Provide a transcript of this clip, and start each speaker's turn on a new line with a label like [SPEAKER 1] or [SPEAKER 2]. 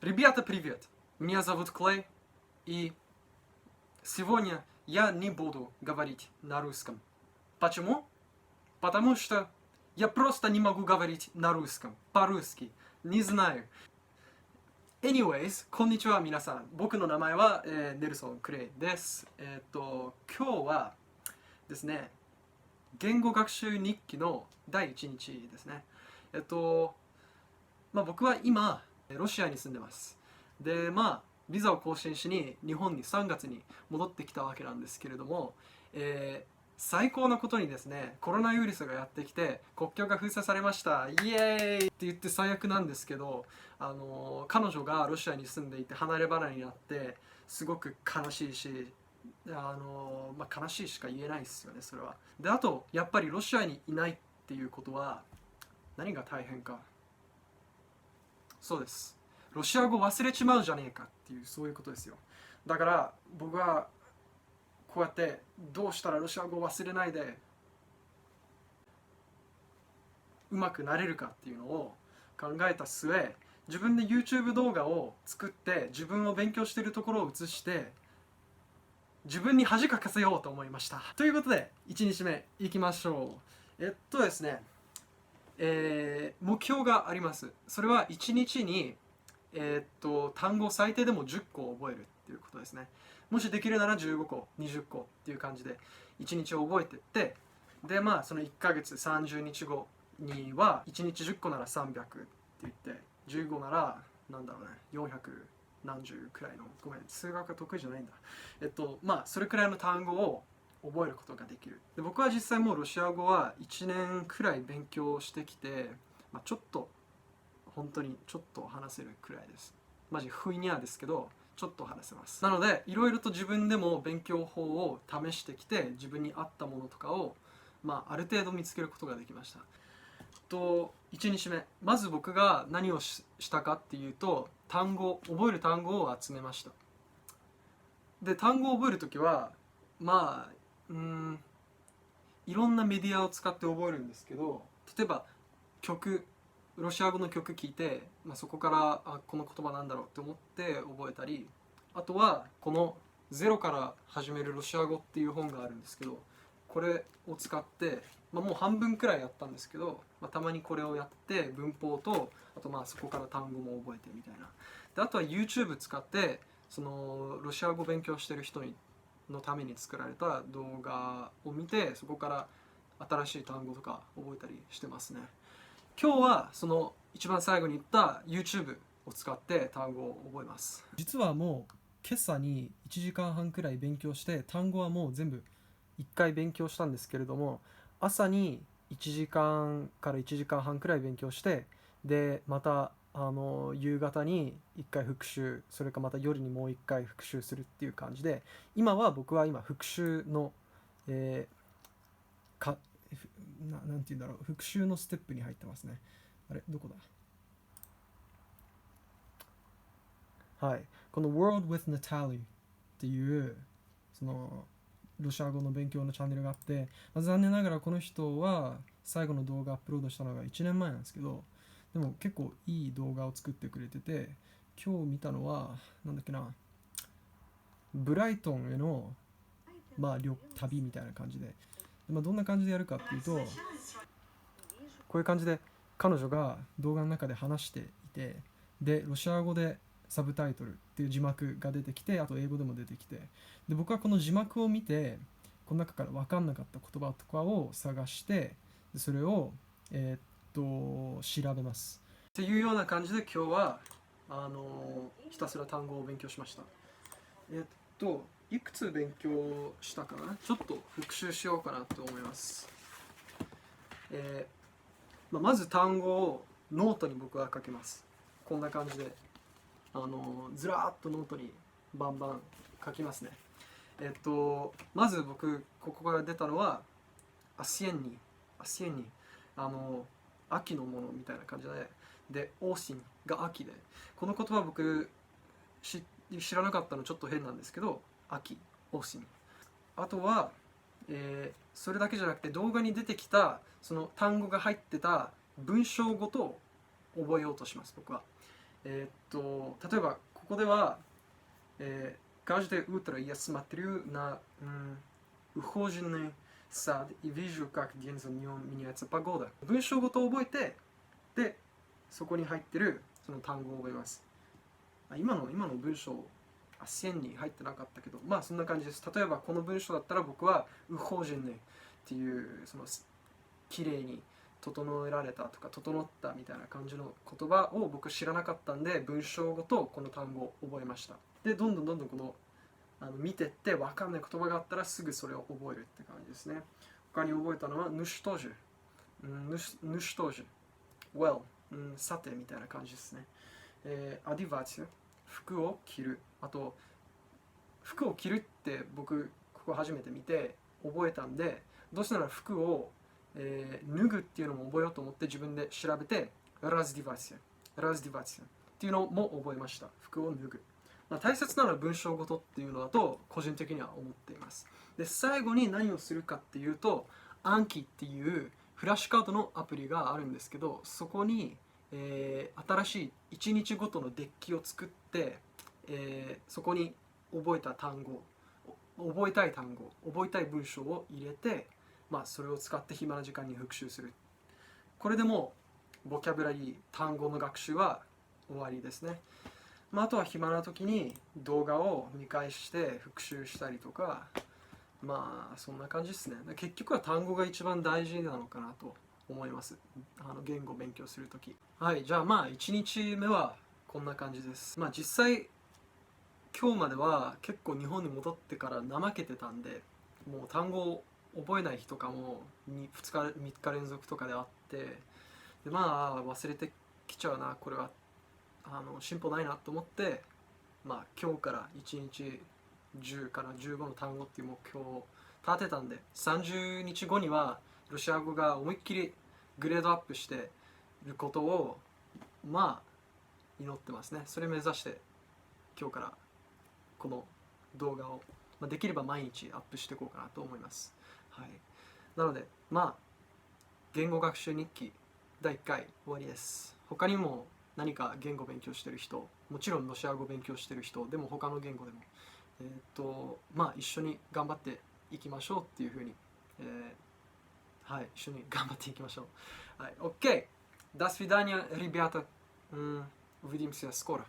[SPEAKER 1] Ребята, привет! Меня зовут Клей, и сегодня я не буду говорить на русском. Почему? Потому что я просто не могу говорить на русском, по-русски. Не знаю. Anyways, こんにちは皆さん。僕の名前は、ネルソン・クレイです。今日はですね、言語学習日記の第1日ですね。僕は今、ロシアに住んでます。で、ビザを更新しに日本に3月に戻ってきたわけなんですけれども、最高のことにですね、コロナウイルスがやってきて国境が封鎖されました、イエーイって言って最悪なんですけど、彼女がロシアに住んでいて離れ離れになってすごく悲しいし、悲しいしか言えないですよね、それは。で、あとやっぱりロシアにいないっていうことは何が大変か。そうです、ロシア語忘れちまうじゃねえかっていう、そういうことですよ。だから僕はこうやってどうしたらロシア語を忘れないでうまくなれるかっていうのを考えた末、自分で YouTube 動画を作って自分を勉強しているところを映して自分に恥かかせようと思いました。ということで1日目いきましょう。ですね、目標があります。それは1日に単語最低でも10個覚えるっていうことですね。もしできるなら15個20個っていう感じで1日を覚えてって、でその1ヶ月30日後には1日10個なら300って言って、15ならなんだろうね、400何十くらいの、ごめん数学が得意じゃないんだ、それくらいの単語を覚えることができる。で、僕は実際もうロシア語は1年くらい勉強してきて、ちょっと本当にちょっと話せるくらいです。マジふいにゃですけどちょっと話せます。なのでいろいろと自分でも勉強法を試してきて、自分に合ったものとかをある程度見つけることができました。1日目、まず僕が何をしたかっていうと、覚える単語を集めました。で、単語を覚えるときはいろんなメディアを使って覚えるんですけど、例えばロシア語の曲聴いて、そこからこの言葉なんだろうって思って覚えたり、あとはこのゼロから始めるロシア語っていう本があるんですけど、これを使って、もう半分くらいやったんですけど、たまにこれをやって文法と、あとそこから単語も覚えてみたいな。で、あとは YouTube 使ってそのロシア語勉強してる人のために作られた動画を見て、そこから新しい単語とか覚えたりしてますね。今日はその一番最後に言った YouTube を使って単語を覚えます。実はもう今朝に1時間半くらい勉強して、単語はもう全部1回勉強したんですけれども、朝に1時間から1時間半くらい勉強して、でまた夕方に1回復習、それかまた夜にもう1回復習するっていう感じで、僕は今復習の、なんて言うんだろう、復習のステップに入ってますね。あれどこだ。はい、この World with Natalie っていうそのロシア語の勉強のチャンネルがあって、残念ながらこの人は最後の動画アップロードしたのが1年前なんですけど、でも結構いい動画を作ってくれてて、今日見たのはなんだっけな、ブライトンへの旅みたいな感じで、どんな感じでやるかっていうと、こういう感じで彼女が動画の中で話していて、でロシア語でサブタイトルっていう字幕が出てきて、あと英語でも出てきて、で僕はこの字幕を見てこの中から分かんなかった言葉とかを探して、それを調べますっていうような感じで、今日はひたすら単語を勉強しました。いくつ勉強したかな、ちょっと復習しようかなと思います。まず単語をノートに僕は書けます。こんな感じでずらーっとノートにバンバン書きますね。まず僕ここから出たのはアシエンニ秋のものみたいな感じで、オーシンが秋で、この言葉僕知らなかったのちょっと変なんですけど、秋、オーシン。あとは、それだけじゃなくて動画に出てきたその単語が入ってた文章ごと覚えようとします僕は。例えばここでは、каждое утро я смотрю на ухоженный сад и вижу, как день за днем меняется погода。文章ごと覚えて、で、そこに入ってるその単語を覚えます。今の文章、線に入ってなかったけど、まあそんな感じです。例えばこの文章だったら僕はウホジェネっていうその綺麗に整えられたとか整ったみたいな感じの言葉を僕知らなかったんで、文章ごとこの単語を覚えました。でどんどんこの見てって分かんない言葉があったらすぐそれを覚えるって感じですね。他に覚えたのはヌシュトジュ、ヌシュトジュ、well、さてみたいな感じですね。アディバチュ、服を着る。あと服を着るって僕ここ初めて見て覚えたんで、どうしたら服を、脱ぐっていうのも覚えようと思って自分で調べてラズディバチュっていうのも覚えました。服を脱ぐ。大切なのは文章ごとっていうのだと個人的には思っています。で最後に何をするかっていうと、暗記っていうフラッシュカードのアプリがあるんですけど、そこに、新しい1日ごとのデッキを作って、そこに覚えた単語、覚えたい単語、覚えたい文章を入れて、それを使って暇な時間に復習する。これでもボキャブラリー、単語の学習は終わりですね。あとは暇な時に動画を見返して復習したりとか、そんな感じですね。結局は単語が一番大事なのかなと思います。言語を勉強するとき。はい、じゃあ1日目はこんな感じです。実際今日までは結構日本に戻ってから怠けてたんで、もう単語を覚えない日とかも2日3日連続とかであって、で忘れてきちゃうな、これは進歩ないなと思って、今日から1日10から15の単語っていう目標を立てたんで、30日後にはロシア語が思いっきりグレードアップしていることを祈ってますね。それ目指して今日からこの動画を、できれば毎日アップしていこうかなと思います。はい、なので言語学習日記第1回終わりです。他にも何か言語を勉強してる人、もちろんロシア語を勉強してる人でも他の言語でも、一緒に頑張っていきましょうっていうふうに、はい、一緒に頑張っていきましょう。はい、OK! До свидания, ребята! Увидимся скоро!